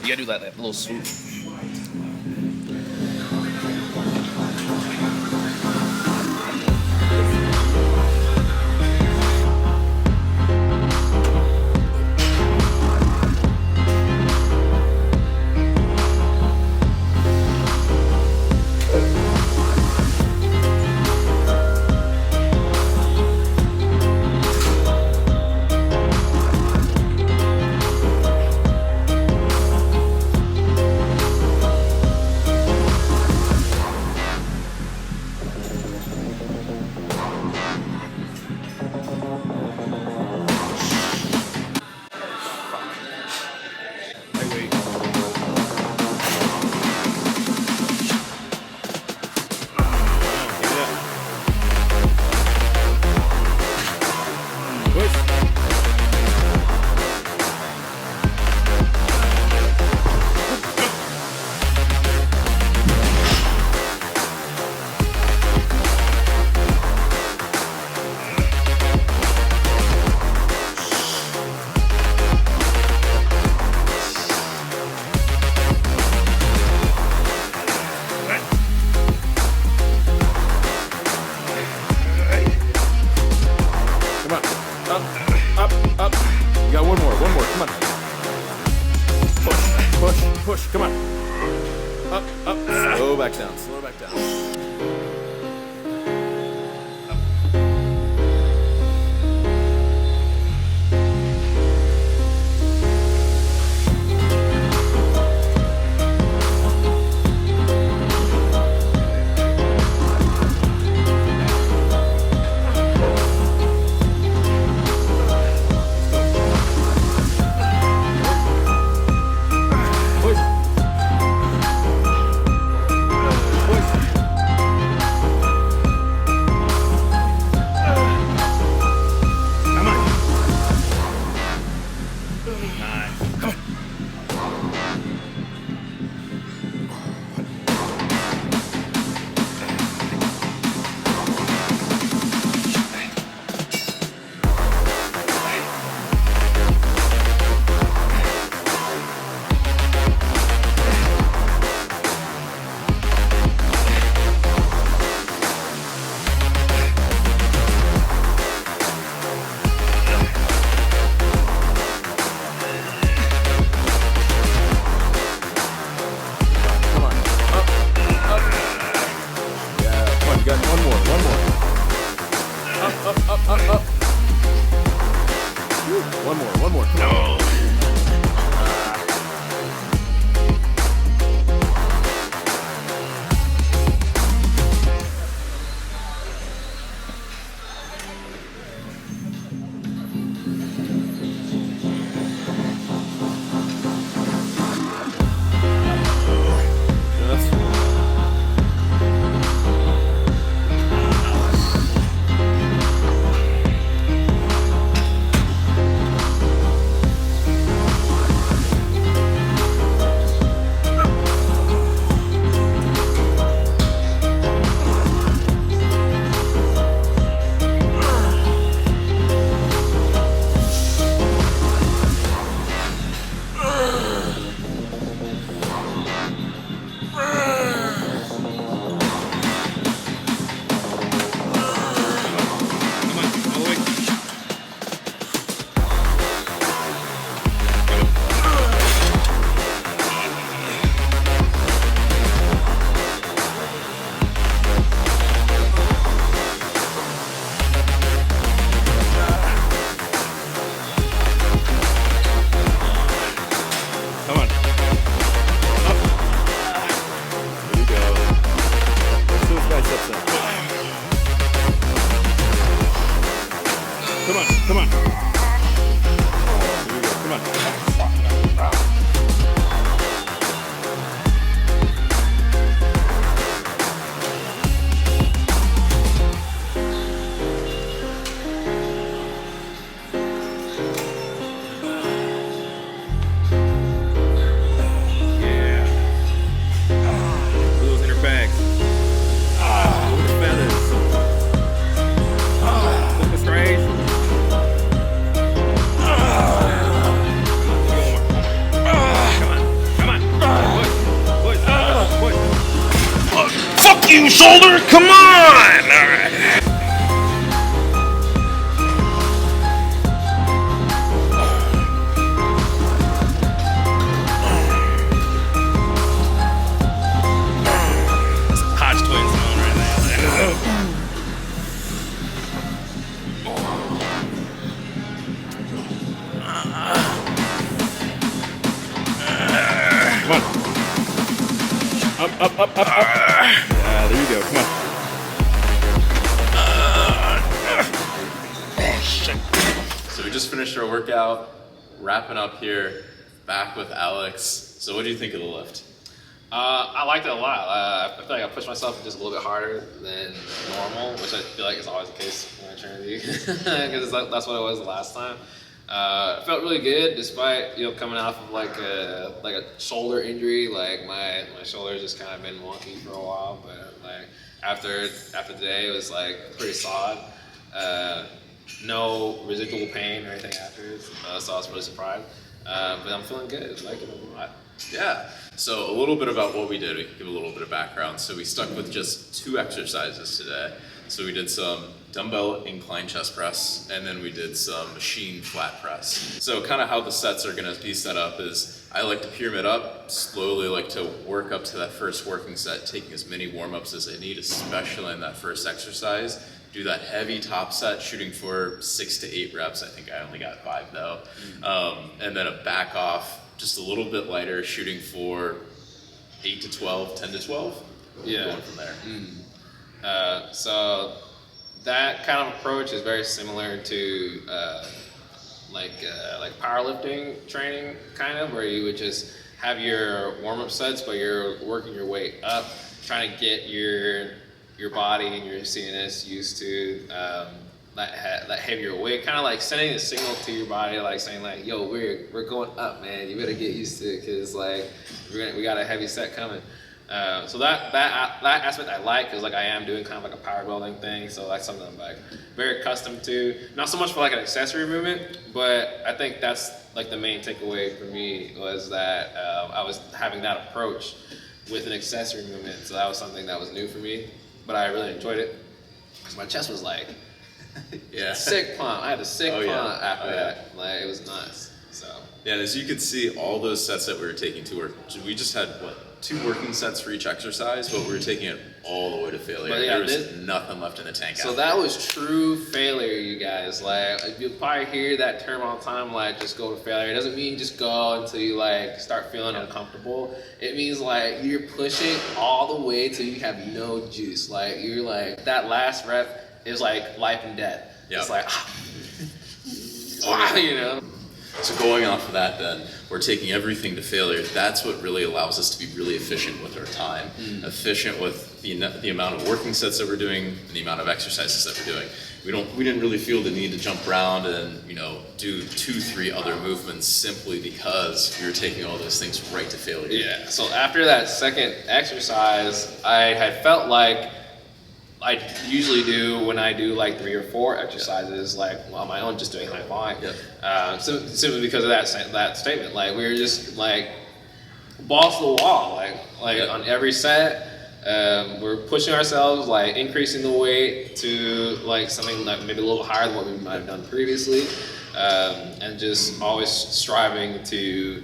You gotta do that little swoop. Push, come on. Up, slow back down, slow back down. shoulder. Come on. All right. Hodge twins on right now. Come on. Up. Yeah, there you go. Come on. Oh, shit. So we just finished our workout, wrapping up here, back with Alex. So what do you think of the lift? I liked it a lot. I feel like I pushed myself just a little bit harder than normal, which I feel like is always the case when I train with you, because that's what it was the last time. It felt really good, despite coming off of like a shoulder injury. Like my shoulder's just kind of been wonky for a while, but like after today, it was like pretty solid. No residual pain or anything afterwards, so I was really surprised. But I'm feeling good, liking it a lot. Yeah. So a little bit about what we did. We can give a little bit of background. So we stuck with just 2 exercises today. So we did some dumbbell incline chest press, and then we did some machine flat press. So kind of how the sets are going to be set up is I like to pyramid up, slowly like to work up to that first working set, taking as many warm-ups as I need, especially in that first exercise. Do that heavy top set, shooting for 6 to 8 reps. I think I only got 5 though. And then a back off, just a little bit lighter, shooting for 8 to 12, 10 to 12. Yeah. Going from there. So that kind of approach is very similar to like powerlifting training, kind of, where you would just have your warm-up sets, but you're working your way up, trying to get your body and your CNS used to that heavier weight, kind of like sending a signal to your body, like saying like, yo, we're going up, man. You better get used to it, because like we got a heavy set coming. So that aspect I like, because like I am doing kind of like a power building thing, so that's something I'm like very accustomed to. Not so much for like an accessory movement, but I think that's like the main takeaway for me, was that I was having that approach with an accessory movement. So that was something that was new for me, but I really enjoyed it, because my chest was like Yeah. sick pump. I had a sick Oh, pump yeah. after Oh, that. Like, it was nuts. So Yeah, and as you can see, all those sets that we were taking we just had, 2 working sets for each exercise, but we were taking it all the way to failure. But yeah, there was nothing left in the tank. So after that was true failure, you guys. Like, you'll probably hear that term all the time, like, just go to failure. It doesn't mean just go until you, like, start feeling uncomfortable. It means, like, you're pushing all the way till you have no juice. Like, you're like, that last rep is like life and death. Yeah. It's like, you know? So going off of that then, we're taking everything to failure. That's what really allows us to be really efficient with our time, efficient with the amount of working sets that we're doing, and the amount of exercises that we're doing. We didn't really feel the need to jump around and do 2-3 other movements simply because we were taking all those things right to failure. Yeah. So after that second exercise, I had felt like I usually do when I do like 3 or 4 exercises, like on my own, just doing high volume. Simply because of that statement. Like, we were just like balls to the wall, like on every set. We're pushing ourselves, like increasing the weight to like something like maybe a little higher than what we might have done previously, and just always striving to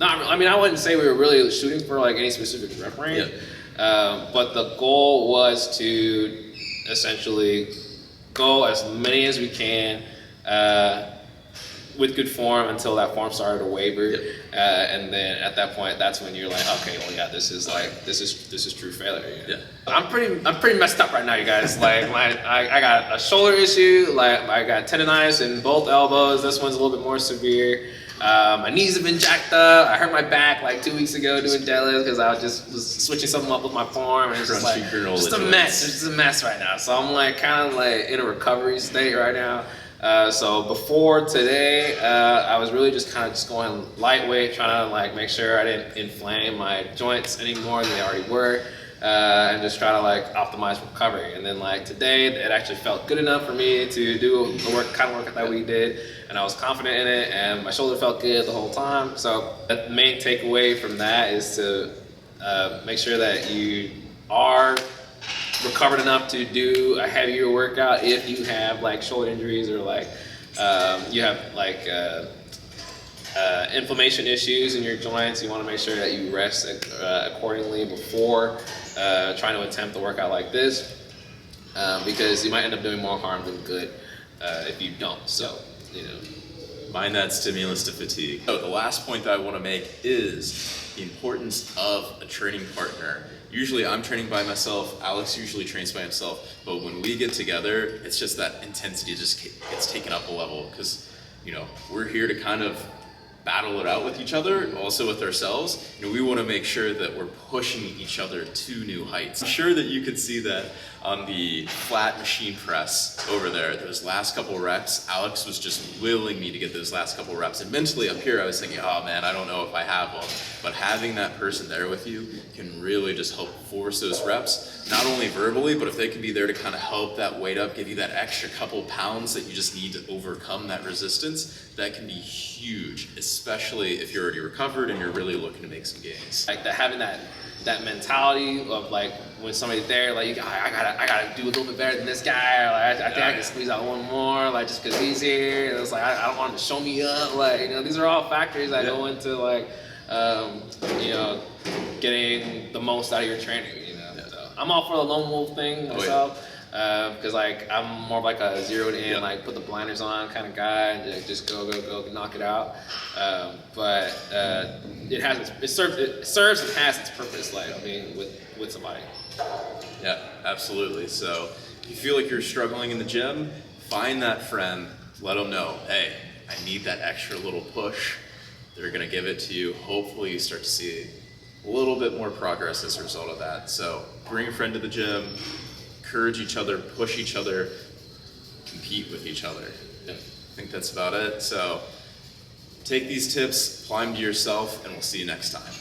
I wouldn't say we were really shooting for like any specific rep range. But the goal was to essentially go as many as we can with good form until that form started to waver, and then at that point, that's when you're like, okay, well, yeah, this is true failure. Yeah. I'm pretty messed up right now, you guys. Like, I got a shoulder issue. Like, I got tendonitis in both elbows. This one's a little bit more severe. My knees have been jacked up. I hurt my back like 2 weeks ago doing deadlifts because I was switching something up with my form, and it's just like just a mess. It's just a mess right now. So I'm like kind of like in a recovery state right now. So before today, I was really just kind of just going lightweight, trying to like make sure I didn't inflame my joints any more than they already were, and just try to like optimize recovery. And then like today, it actually felt good enough for me to do the kind of work that we did, and I was confident in it, and my shoulder felt good the whole time. So the main takeaway from that is to make sure that you are recovered enough to do a heavier workout if you have like shoulder injuries or like you have like inflammation issues in your joints. You want to make sure that you rest accordingly before trying to attempt a workout like this, because you might end up doing more harm than good if you don't. So, you know. Mind that stimulus to fatigue. So the last point that I want to make is the importance of a training partner. Usually I'm training by myself, Alex usually trains by himself, but when we get together, it's just that intensity just gets taken up a level, because, you know, we're here to kind of battle it out with each other, also with ourselves. You know, we want to make sure that we're pushing each other to new heights. I'm sure that you could see that on the flat machine press over there. Those last couple reps, Alex was just willing me to get those last couple reps. And mentally up here, I was thinking, oh man, I don't know if I have them. But having that person there with you can really just help force those reps, not only verbally, but if they can be there to kind of help that weight up, give you that extra couple pounds that you just need to overcome that resistance, that can be huge, especially if you're already recovered and you're really looking to make some gains. Like having that mentality of like when somebody's there, like I gotta do a little bit better than this guy, or like I think I can squeeze out one more, like just because he's here. And it's like I don't want him to show me up. Like, you know, these are all factors that go into like you know, getting the most out of your training. You know, so I'm all for the lone wolf thing myself. Because like I'm more of like a zeroed in, like put the blinders on kind of guy and just go knock it out. But it serves and has its purpose, like being with somebody. Yeah, absolutely. So if you feel like you're struggling in the gym, find that friend, let them know, hey, I need that extra little push. They're gonna give it to you. Hopefully you start to see a little bit more progress as a result of that. So bring a friend to the gym, encourage each other, push each other, compete with each other. I think that's about it. So take these tips, apply them to yourself, and we'll see you next time.